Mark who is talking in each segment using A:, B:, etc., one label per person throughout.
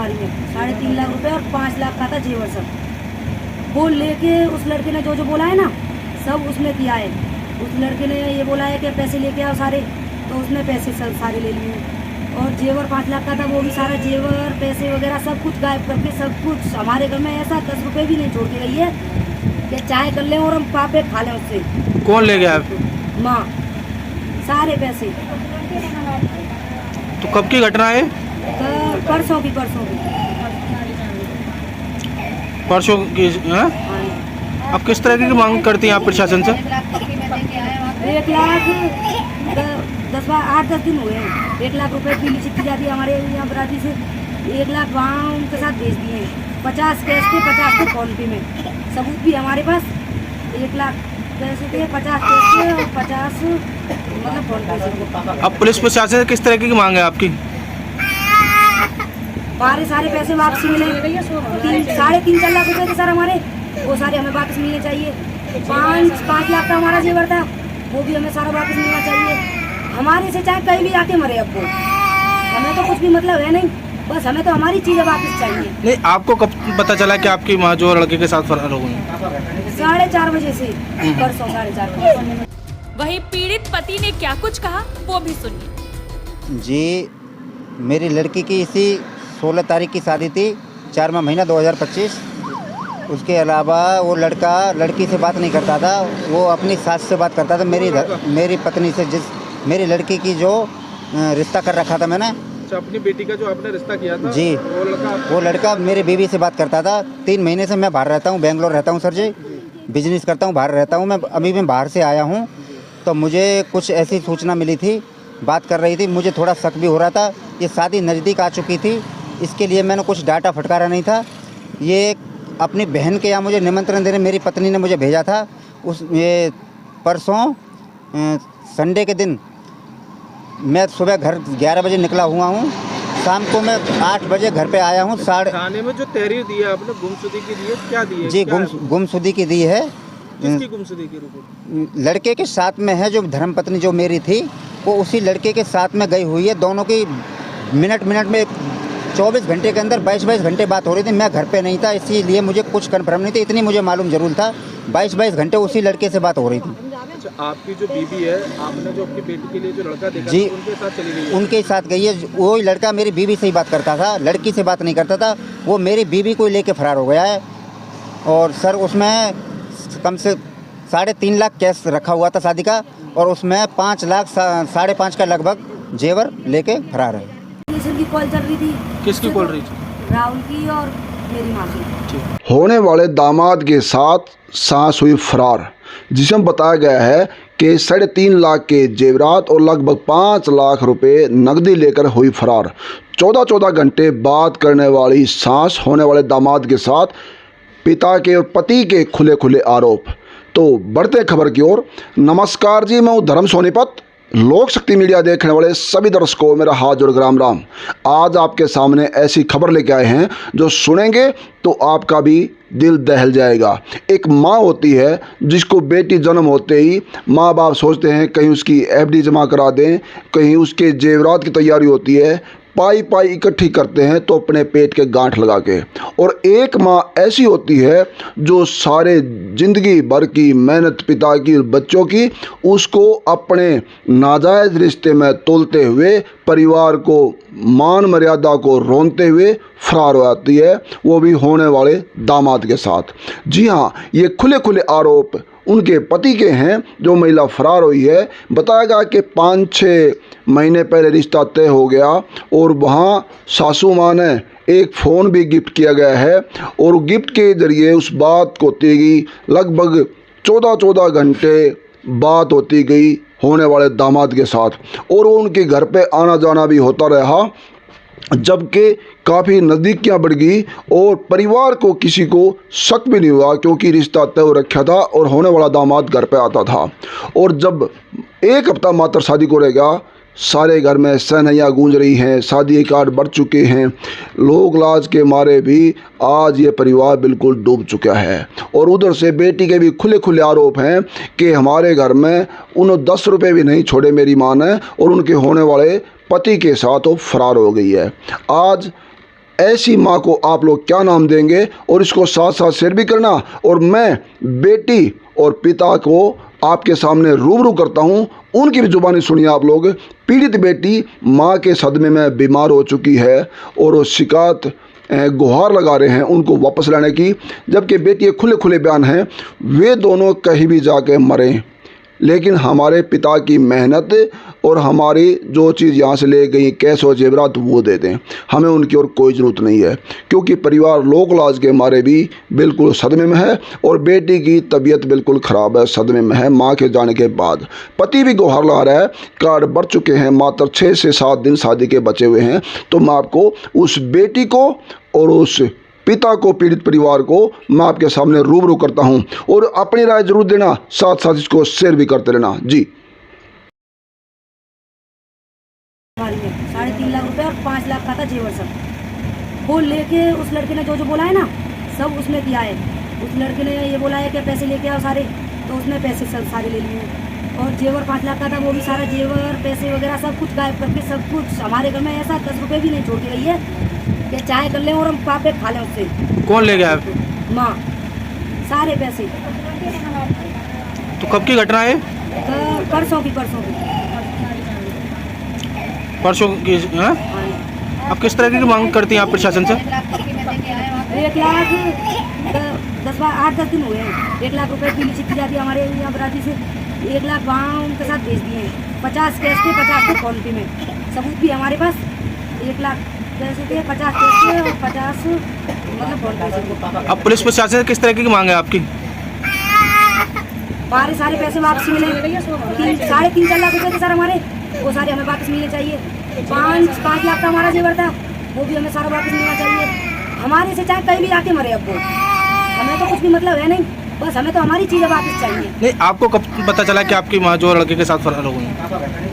A: अलमारी में 3.5 लाख रुपए और 5 लाख का था जेवर सब। वो लेके उस लड़के ने जो बोला है ना सब उसने किया है। उस लड़के ने ये बोला है कि पैसे लेके आओ सारे, तो उसने पैसे सब सारे ले लिए। और जेवर 5 लाख का था, वो भी सारा जेवर पैसे वगैरह सब कुछ गायब करके सब कुछ। हमारे घर में ऐसा 10 रुपए भी नहीं छोड़ के गई है कि चाय कर लें और हम पापे खा लें उससे।
B: कौन ले गया?
A: माँ, सारे पैसे।
B: तो कब की घटना है?
A: परसों की
B: परसों की है? अब किस तरह की मांग करती हैं आप प्रशासन से?
A: 1 लाख 8-10 दिन हुए हैं। 1 लाख रुपए पीली चिट्ठी जाती है हमारे यहाँ बराती से। 1 लाख वहाँ उनके साथ भेज दिए हैं। 50 कैश थे, 50 थे फोन पे में, सबूत भी हमारे पास। 1 लाख पैसे थे, 50 कैश थे और 50 मतलब फोन पे से।
B: अब पुलिस प्रशासन से किस तरह की मांग है आपकी?
A: हमारे सारे पैसे वापस मिले। 3.5-4 लाख रुपए थे सर हमारे, वो सारे हमें वापस मिलने चाहिए। 5 लाख का हमारा जेवर था, वो भी हमें सारा वापस मिलना चाहिए। हमारे से चाहे कहीं भी आके मरे, अब वो हमें तो कुछ भी मतलब है नहीं, बस हमें तो हमारी चीज़ें वापस चाहिए।
B: नहीं, आपको कब पता चला कि आपकी माँ जो लड़के के साथ फरार हो गई?
A: 4:30 बजे से, परसों 4:30 बजे।
C: वहीं पीड़ित पति ने क्या कुछ कहा वो भी सुनिए।
D: जी, मेरी लड़की की इसी 16 तारीख की शादी थी, 4वां महीना 2025। उसके अलावा वो लड़का लड़की से बात नहीं करता था, वो अपनी सास से बात करता था। मेरी पत्नी से, मेरी लड़की की जो रिश्ता कर रखा था मैंने,
B: अपनी बेटी का जो आपने रिश्ता किया था
D: जी, वो लड़का मेरी बीवी से बात करता था। 3 महीने से मैं बाहर रहता हूँ, बेंगलोर रहता हूँ सर जी, बिजनेस करता हूँ, बाहर रहता हूँ। मैं बाहर से आया हूँ, तो मुझे कुछ ऐसी सूचना मिली थी, बात कर रही थी, मुझे थोड़ा शक भी हो रहा था। ये शादी नज़दीक आ चुकी थी, इसके लिए मैंने कुछ डाटा फटकारा नहीं था। ये अपनी बहन के यहाँ मुझे निमंत्रण देने मेरी पत्नी ने मुझे भेजा था। ये परसों संडे के दिन मैं सुबह घर 11 बजे निकला हुआ हूँ, शाम को मैं 8 बजे घर पे आया हूँ।
B: थाने में जो तहरीर दी है आपने गुमशुदगी की दी है, क्या दी है?
D: जी, गुमशुदगी की दी है।
B: किसकी गुमशुदगी की रिपोर्ट?
D: लड़के के साथ में है, जो धर्मपत्नी जो मेरी थी वो उसी लड़के के साथ में गई हुई है। दोनों की मिनट में 24 घंटे के अंदर 22 घंटे बात हो रही थी। मैं घर पे नहीं था, इसीलिए मुझे कुछ कन्फर्म नहीं था। इतनी मुझे मालूम जरूर था 22 घंटे उसी लड़के से बात हो रही थी।
B: अच्छा, आपकी जो बीवी है, आपने जो अपनी बेटी के लिए जो लड़का देखा
D: जी,
B: था, उनके साथ चली गई है?
D: उनके साथ गई है। वही लड़का मेरी बीवी से ही बात करता था, लड़की से बात नहीं करता था। वो मेरी बीवी को लेके फरार हो गया है। और सर उसमें कम से 3.5 लाख कैश रखा हुआ था शादी का, और उसमें 5 लाख 5.5 का लगभग जेवर लेके फरार है।
A: की कॉल चल रही थी।
B: किसकी कॉल रही थी?
A: राहुल की और मेरी माँ की।
E: होने वाले दामाद के साथ सास हुई फरार, जिसमें बताया गया है कि 3.5 लाख के जेवरात और लगभग 5 लाख रुपए नकदी लेकर हुई फरार। 14 घंटे बात करने वाली सास होने वाले दामाद के साथ पिता के और पति के खुले आरोप। तो बढ़ते खबर की ओर। नमस्कार जी, मैं हूँ धर्म सोनीपत। लोक शक्ति मीडिया देखने वाले सभी दर्शकों को मेरा हाथ जोड़ राम राम। आज आपके सामने ऐसी खबर लेके आए हैं जो सुनेंगे तो आपका भी दिल दहल जाएगा। एक माँ होती है जिसको बेटी जन्म होते ही माँ बाप सोचते हैं कहीं उसकी एफडी जमा करा दें, कहीं उसके जेवरात की तैयारी होती है, पाई इकट्ठी करते हैं तो अपने पेट के गांठ लगा के। और एक माँ ऐसी होती है जो सारे ज़िंदगी भर की मेहनत पिता की और बच्चों की उसको अपने नाजायज़ रिश्ते में तोलते हुए परिवार को मान मर्यादा को रोनते हुए फरार हो जाती है, वो भी होने वाले दामाद के साथ। जी हाँ, ये खुले आरोप उनके पति के हैं जो महिला फरार हुई है। बताया गया कि 5-6 महीने पहले रिश्ता तय हो गया और वहाँ सासू माँ ने एक फ़ोन भी गिफ्ट किया गया है, और गिफ्ट के ज़रिए उस बात को होती गई लगभग 14 घंटे बात होती गई होने वाले दामाद के साथ, और वो उनके घर पे आना जाना भी होता रहा, जबकि काफ़ी नज़दीकियाँ बढ़ गई और परिवार को किसी को शक भी नहीं हुआ क्योंकि रिश्ता तय हो रखा था और होने वाला दामाद घर पे आता था। और जब 1 हफ्ता मात्र शादी को रह गया, सारे घर में सहनाइयाँ गूंज रही हैं, शादी के कार्ड बढ़ चुके हैं, लोग लाज के मारे भी आज ये परिवार बिल्कुल डूब चुका है। और उधर से बेटी के भी खुले आरोप हैं कि हमारे घर में उन्होंने 10 रुपये भी नहीं छोड़े मेरी माँ ने, और उनके होने वाले पति के साथ वो फरार हो गई है। आज ऐसी माँ को आप लोग क्या नाम देंगे, और इसको साथ साथ शेयर भी करना। और मैं बेटी और पिता को आपके सामने रूबरू करता हूँ, उनकी भी जुबानी सुनिए आप लोग। पीड़ित बेटी माँ के सदमे में बीमार हो चुकी है और वो शिकायत गुहार लगा रहे हैं उनको वापस लाने की, जबकि बेटी खुले खुले बयान हैं, वे दोनों कहीं भी जाके मरें, लेकिन हमारे पिता की मेहनत और हमारी जो चीज़ यहाँ से ले गई कैश और जेवरात वो दे दें, हमें उनकी और कोई ज़रूरत नहीं है, क्योंकि परिवार लोक लाज के मारे भी बिल्कुल सदमे में है और बेटी की तबीयत बिल्कुल ख़राब है, सदमे में है माँ के जाने के बाद। पति भी गुहार लगा रहा है, कार्ड बढ़ चुके हैं, मात्र 6 से 7 दिन शादी के बचे हुए हैं। तो मैं आपको उस बेटी को और उस पिता को, पीड़ित परिवार को मैं आपके सामने रूबरू करता हूं, और अपनी राय जरूर देना, साथ साथ इसको शेयर भी करते रहना जी।
A: 3.5 लाख रुपए और 5 लाख का था जेवर सब। वो लेके उस लड़के ने जो बोला है ना, सब उसने किया है। उस लड़के ने ये बोला है कि पैसे लेके आओ सारे, तो उसने पैसे सब सारे ले लिए। और जेवर 5 लाख का था, वो भी सारा जेवर पैसे वगैरह सब कुछ गायब करके, सब कुछ हमारे घर में ऐसा 10 रुपये भी नहीं छोड़ के गई है कि चाय कर लें और हम पापे खा लें उससे।
B: कौन ले गया आप?
A: माँ, सारे पैसे।
B: तो कब की घटना है?
A: परसों की
B: परसों की हैं?
A: हाँ।
B: आप किस तरह की मांग करती हैं आप प्रशासन से?
A: 1 लाख 8-10 दिन हुए हैं। 1 लाख रुपए पीली चिट्ठी जाती है हमारे यहाँ बराती से, 1 लाख वहाँ उनके साथ भेज दिए हैं। 50 कैश थे, 50 थे फोन पे में, सबूत भी हमारे पास। 1 लाख कैसे थे, 50 कैश थे और 50 मतलब फोन पे से।
B: अब पुलिस प्रशासन से किस तरह की मांग है आपकी?
A: हमारे सारे पैसे वापस मिले। 3.5-4 लाख रुपए थे सर हमारे, वो सारे हमें वापस मिलने चाहिए। 5 लाख का हमारा जेवर था, वो भी हमें सारा वापस मिलना चाहिए। हमारे से चाहे कहीं भी आके मरे, अब वो हमें तो कुछ भी मतलब है नहीं, बस हमें तो हमारी चीज़ें वापस चाहिए।
B: नहीं, आपको कब पता चला कि आपकी माँ जो लड़के के साथ फरार हो गई?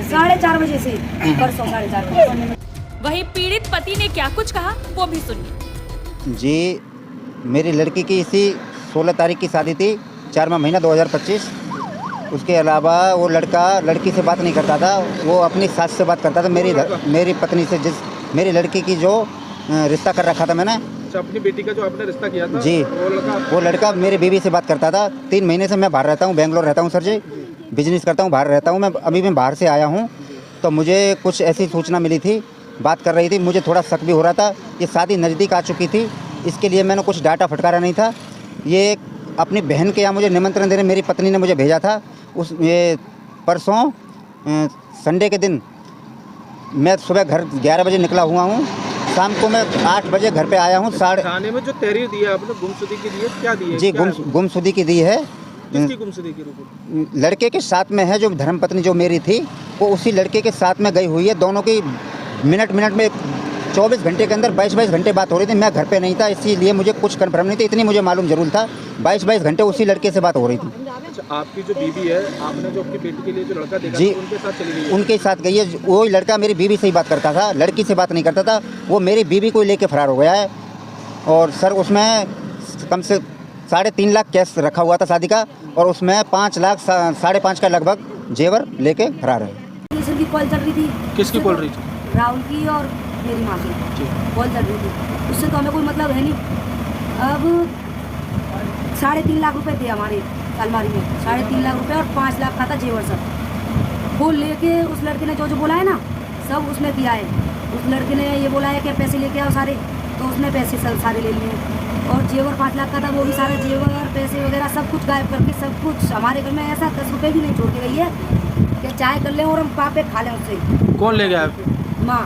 A: 4:30 बजे से, परसों 4:30 बजे।
C: वहीं पीड़ित पति ने क्या कुछ कहा वो भी सुनिए।
D: जी, मेरी लड़की की इसी 16 तारीख की शादी थी, 4वां महीना 2025। उसके अलावा वो लड़का लड़की से बात नहीं करता था, वो अपनी सास से बात करता था, मेरी पत्नी से, मेरी लड़की की जो रिश्ता कर रखा था मैंने।
B: अपनी बेटी का जो आपने रिश्ता किया था
D: जी, वो लड़का मेरी बीवी से बात करता था। 3 महीने से मैं बाहर रहता हूँ, बेंगलोर रहता हूँ सर जी, बिजनेस करता हूँ, बाहर रहता हूँ मैं। अभी मैं बाहर से आया हूँ, तो मुझे कुछ ऐसी सूचना मिली थी, बात कर रही थी, मुझे थोड़ा शक भी हो रहा था। ये शादी नज़दीक आ चुकी थी, इसके लिए मैंने कुछ डाटा फटकारा नहीं था। ये अपनी बहन के यहाँ मुझे निमंत्रण देने मेरी पत्नी ने मुझे भेजा था। ये परसों संडे के दिन मैं सुबह घर 11 बजे निकला हुआ हूँ, शाम को मैं 8 बजे घर पे आया हूँ।
B: थाने में जो तहरीर दी है आपने गुमशुदगी की दी है, क्या दी है?
D: जी, गुमशुदगी की दी है।
B: किसकी गुमशुदगी की?
D: लड़के के साथ में है, जो धर्मपत्नी जो मेरी थी, वो उसी लड़के के साथ में गई हुई है। दोनों की मिनट में 24 घंटे के अंदर 22 घंटे बात हो रही थी। मैं घर पे नहीं था, इसीलिए मुझे कुछ कन्फर्म नहीं था, इतनी मुझे मालूम जरूर था 22 घंटे उसी लड़के से बात हो रही थी।
B: अच्छा, आपकी जो बीवी है, आपने जो अपनी बेटी के लिए जो लड़का देखा
D: जी,
B: था, उनके साथ चली गई है?
D: उनके साथ गई है। वो लड़का मेरी बीवी से ही बात करता था, लड़की से बात नहीं करता था। वो मेरी बीवी को लेके फरार हो गया है। और सर उसमें कम से 3.5 लाख कैश रखा हुआ था शादी का, और उसमें 5 लाख 5.5 का लगभग जेवर लेके फरार है।
A: की कॉल चल रही थी।
B: किसकी कॉल रही थी?
A: राहुल की और मेरी माँ की कॉल चल रही थी, उससे तो हमें कोई मतलब है नहीं। अब 3.5 लाख रुपए थे हमारे अलमारी में, 3.5 लाख रुपए और 5 लाख का था जेवर सब। वो लेके उस लड़के ने जो बोला है ना, सब उसने किया है। उस लड़के ने ये बोला है कि पैसे लेके आओ सारे, तो उसने पैसे सब सारे ले लिए। और जेवर 5 लाख का था, वो भी सारा जेवर पैसे वगैरह सब कुछ गायब करके, सब कुछ हमारे घर में ऐसा 10 रुपये भी नहीं छोड़ के गई है कि चाय कर लें और हम पापे खा लें उससे।
B: कौन ले गया?
A: माँ।